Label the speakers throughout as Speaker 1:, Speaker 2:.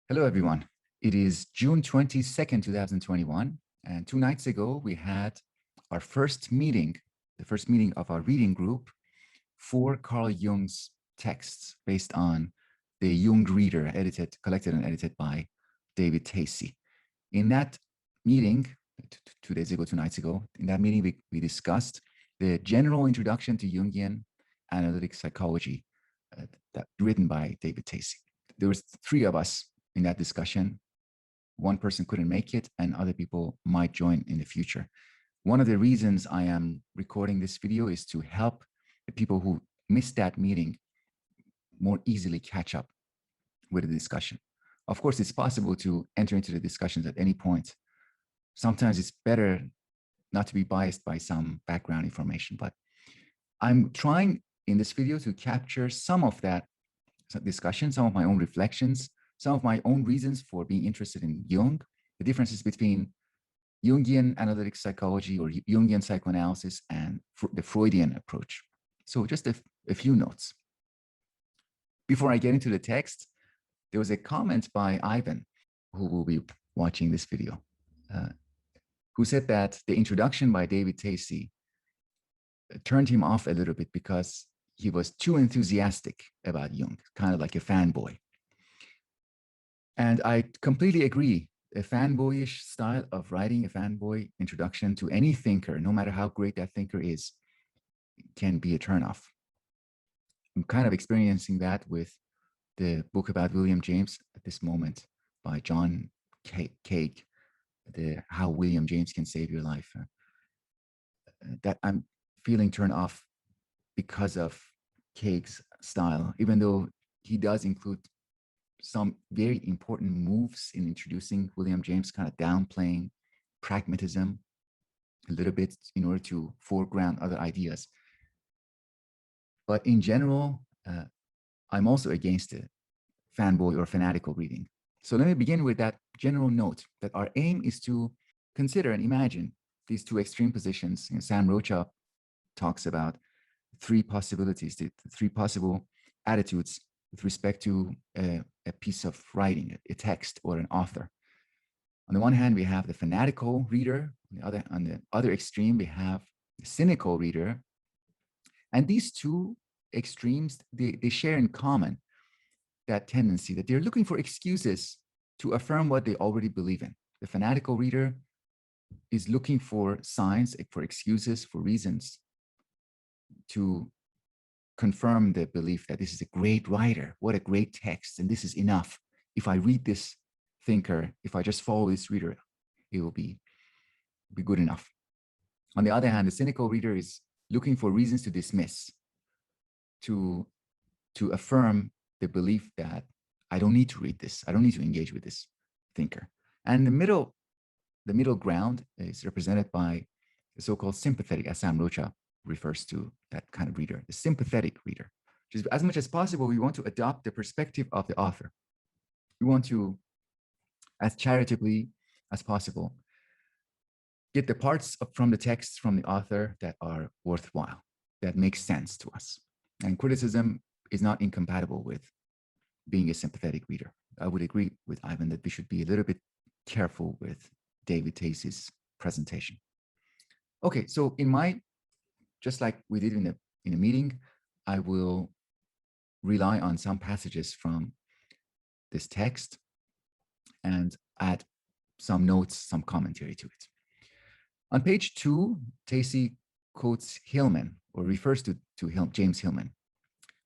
Speaker 1: Hello, everyone. It is June 22nd, 2021. And 2 nights ago, we had our first meeting, the first meeting of our reading group for Carl Jung's texts based on the Jung Reader, collected and edited by David Tacey. In that meeting, 2 days ago, 2 nights ago, in that meeting, we discussed the general introduction to Jungian analytic psychology written by David Tacey. There was three of us in that discussion. One person couldn't make it, and other people might join in the future. One of the reasons I am recording this video is to help the people who missed that meeting more easily catch up with the discussion. Of course, it's possible to enter into the discussions at any point. Sometimes it's better not to be biased by some background information, but I'm trying in this video to capture some of that discussion, some of my own reflections, some of my own reasons for being interested in Jung, the differences between Jungian analytic psychology or Jungian psychoanalysis and the Freudian approach. So just a few notes. Before I get into the text, there was a comment by Ivan, who will be watching this video, who said that the introduction by David Tacey turned him off a little bit because he was too enthusiastic about Jung, kind of like a fanboy. And I completely agree. A fanboyish style of writing, a fanboy introduction to any thinker, no matter how great that thinker is, can be a turnoff. I'm kind of experiencing that with the book about William James at this moment by John Cake, How William James Can Save Your Life. That I'm feeling turned off because of Cake's style, even though he does include some very important moves in introducing William James, kind of downplaying pragmatism a little bit in order to foreground other ideas. But in general, I'm also against it, fanboy or fanatical reading. So let me begin with that general note that our aim is to consider and imagine these two extreme positions. Sam Rocha talks about three possibilities, the three possible attitudes with respect to a piece of writing, a text or an author. On the one hand, we have the fanatical reader. On the other extreme, we have the cynical reader. And these two extremes, they share in common that tendency that they're looking for excuses to affirm what they already believe in. The fanatical reader is looking for signs, for excuses, for reasons to confirm the belief that this is a great writer, what a great text, and this is enough. If I read this thinker, if I just follow this reader, it will be good enough. On the other hand, the cynical reader is looking for reasons to dismiss, to affirm the belief that I don't need to read this, I don't need to engage with this thinker. And the middle ground is represented by the so-called sympathetic, as Sam Rocha refers to that kind of reader, the sympathetic reader. Just as much as possible, we want to adopt the perspective of the author. We want to, as charitably as possible, get the parts from the text from the author that are worthwhile, that make sense to us. And criticism is not incompatible with being a sympathetic reader. I would agree with Ivan that we should be a little bit careful with David Tacey's presentation. Okay, so just like we did in a meeting, I will rely on some passages from this text and add some notes, some commentary to it. On page 2, Tacey quotes Hillman, or refers to James Hillman,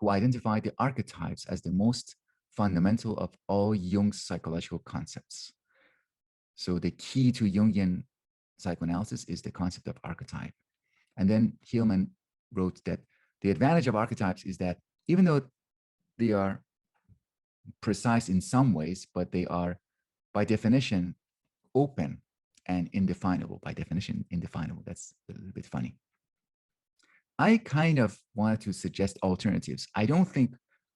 Speaker 1: who identified the archetypes as the most fundamental of all Jung's psychological concepts. So the key to Jungian psychoanalysis is the concept of archetype. And then Hillman wrote that the advantage of archetypes is that even though they are precise in some ways, but they are by definition open and indefinable. By definition, indefinable. That's a little bit funny. I kind of wanted to suggest alternatives. I don't think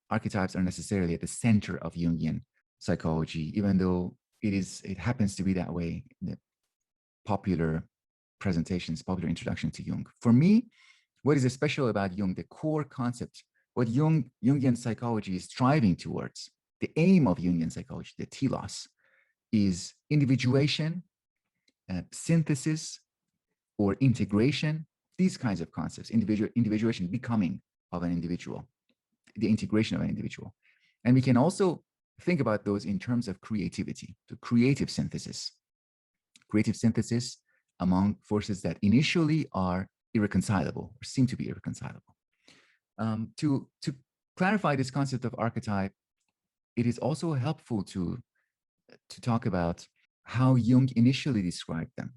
Speaker 1: archetypes are necessarily at the center of Jungian psychology, even though it happens to be that way in the popular presentations, popular introduction to Jung. For me, what is special about Jung, the core concept, what Jungian psychology is striving towards, the aim of Jungian psychology, the telos, is individuation, synthesis, or integration, these kinds of concepts, individuation, becoming of an individual, the integration of an individual. And we can also think about those in terms of creativity, the creative synthesis among forces that initially are irreconcilable or seem to be irreconcilable. To clarify this concept of archetype, it is also helpful to talk about how Jung initially described them.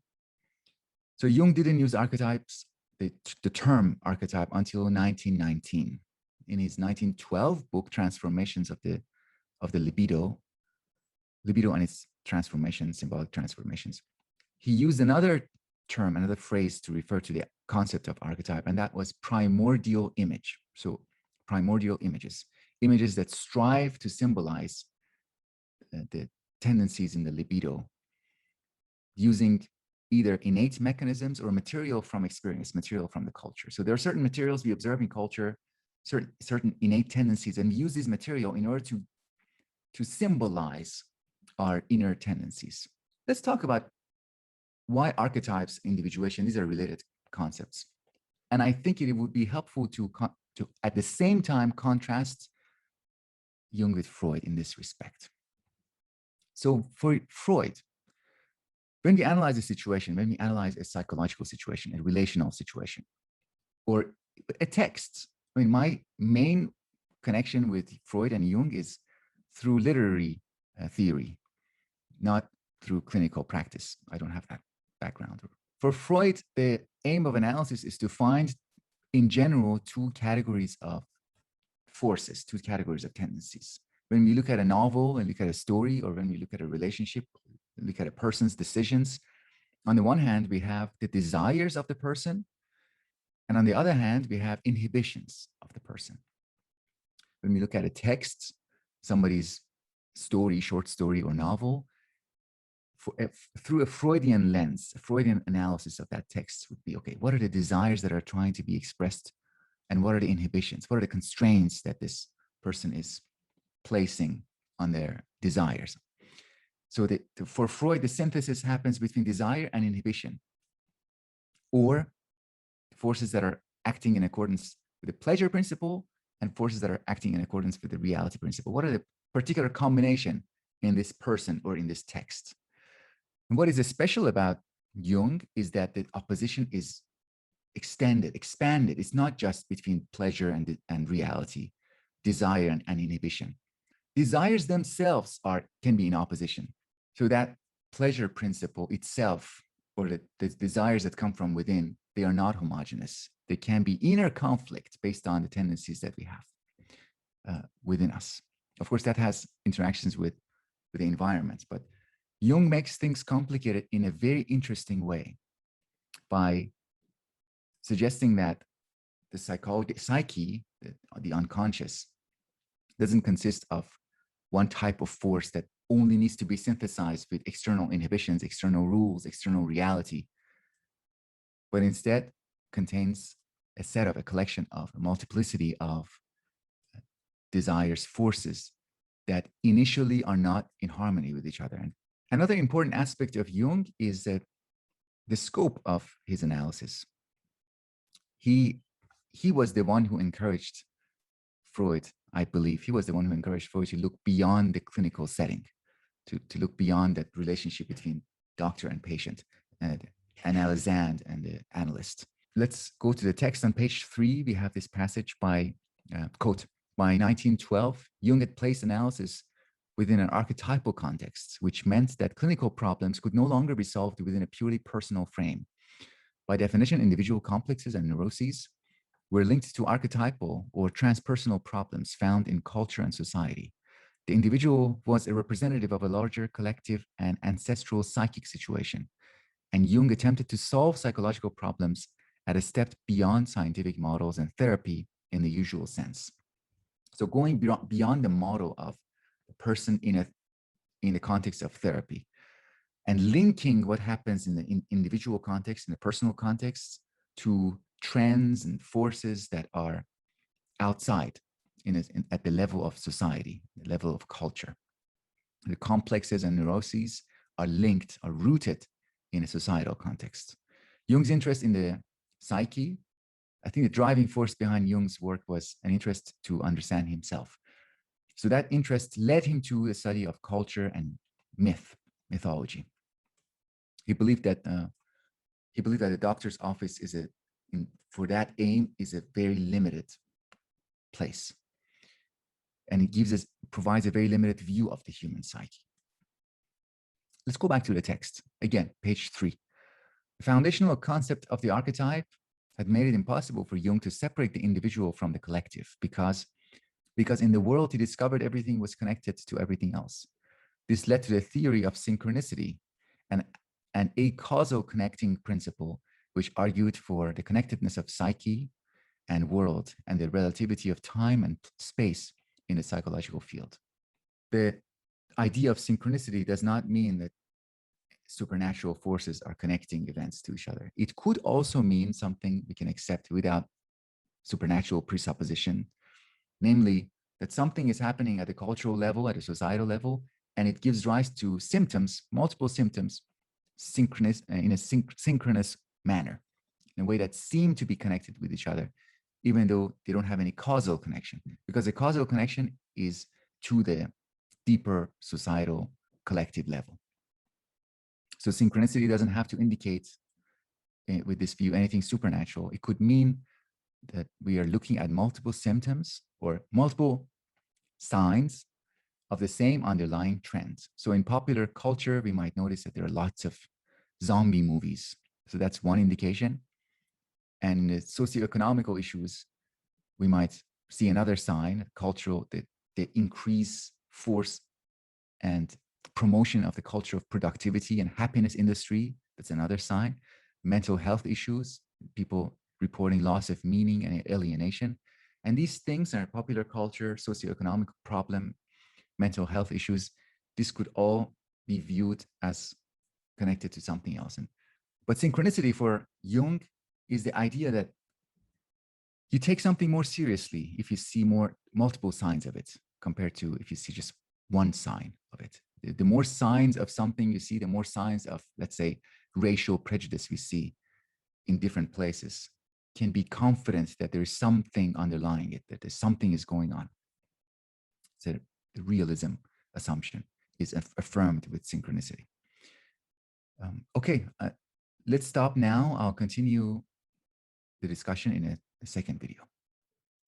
Speaker 1: So Jung didn't use archetypes, the term archetype, until 1919. In his 1912 book, Transformations of the Libido and its transformations, symbolic transformations, he used another term, another phrase to refer to the concept of archetype, and that was primordial image. So primordial images that strive to symbolize the tendencies in the libido using either innate mechanisms or material from experience, material from the culture. So there are certain materials we observe in culture, certain innate tendencies, and we use this material in order to symbolize our inner tendencies. Let's talk about why archetypes, individuation, these are related concepts. And I think it would be helpful to at the same time contrast Jung with Freud in this respect. So for Freud, when we analyze a situation, when we analyze a psychological situation, a relational situation, or a text, I mean, my main connection with Freud and Jung is through literary theory, not through clinical practice. I don't have that background. For Freud, the aim of analysis is to find, in general, two categories of forces, two categories of tendencies. When we look at a novel and look at a story, or when we look at a relationship, look at a person's decisions, on the one hand, we have the desires of the person, and on the other hand, we have inhibitions of the person. When we look at a text, somebody's story, short story or novel, through a Freudian lens, a Freudian analysis of that text would be, okay, what are the desires that are trying to be expressed, and what are the inhibitions? What are the constraints that this person is placing on their desires? So for Freud, the synthesis happens between desire and inhibition, or forces that are acting in accordance with the pleasure principle and forces that are acting in accordance with the reality principle. What are the particular combination in this person or in this text? And what is special about Jung is that the opposition is expanded. It's not just between pleasure and reality, desire and inhibition. Desires themselves can be in opposition. So that pleasure principle itself, or the desires that come from within, they are not homogeneous. They can be inner conflict based on the tendencies that we have within us. Of course, that has interactions with the environment, but Jung makes things complicated in a very interesting way by suggesting that the psyche, the unconscious, doesn't consist of one type of force that only needs to be synthesized with external inhibitions, external rules, external reality, but instead contains a collection of a multiplicity of desires, forces that initially are not in harmony with each other. And another important aspect of Jung is that the scope of his analysis. He was the one who encouraged Freud, I believe, he was the one who encouraged Freud to look beyond the clinical setting, to look beyond that relationship between doctor and patient, and analysand and the analyst. Let's go to the text on page 3. We have this passage by, quote, by 1912, Jung had placed analysis within an archetypal context, which meant that clinical problems could no longer be solved within a purely personal frame. By definition, individual complexes and neuroses were linked to archetypal or transpersonal problems found in culture and society. The individual was a representative of a larger collective and ancestral psychic situation, and Jung attempted to solve psychological problems at a step beyond scientific models and therapy in the usual sense. So going beyond the model of the person in the context of therapy, and linking what happens in the individual context, in the personal context, to trends and forces that are outside at the level of society, the level of culture. The complexes and neuroses are linked, are rooted in a societal context. Jung's interest in the psyche, I think the driving force behind Jung's work was an interest to understand himself. So that interest led him to the study of culture and mythology. He believed that a doctor's office for that aim is a very limited place, and it provides a very limited view of the human psyche. Let's go back to the text again, page 3. The foundational concept of the archetype had made it impossible for Jung to separate the individual from the collective because in the world he discovered everything was connected to everything else. This led to the theory of synchronicity, and a causal connecting principle which argued for the connectedness of psyche and world and the relativity of time and space in the psychological field. The idea of synchronicity does not mean that supernatural forces are connecting events to each other. It could also mean something we can accept without supernatural presupposition, namely that something is happening at a cultural level, at a societal level, and it gives rise to symptoms, multiple symptoms, in a synchronous manner, in a way that seem to be connected with each other, even though they don't have any causal connection, because the causal connection is to the deeper societal collective level. So synchronicity doesn't have to indicate, with this view, anything supernatural. It could mean that we are looking at multiple symptoms or multiple signs of the same underlying trends. So in popular culture, we might notice that there are lots of zombie movies. So that's one indication. And in the socioeconomical issues, we might see another sign, cultural, the increased force and promotion of the culture of productivity and happiness industry. That's another sign. Mental health issues, people reporting loss of meaning and alienation. And these things are popular culture, socioeconomic problem, mental health issues. This could all be viewed as connected to something else. But synchronicity for Jung is the idea that you take something more seriously if you see multiple signs of it compared to if you see just one sign of it. The more signs of something you see, the more signs of, let's say, racial prejudice we see in different places, can be confident that there is something underlying it, that there's something is going on. So the realism assumption is affirmed with synchronicity. Okay, let's stop now. I'll continue the discussion in a second video.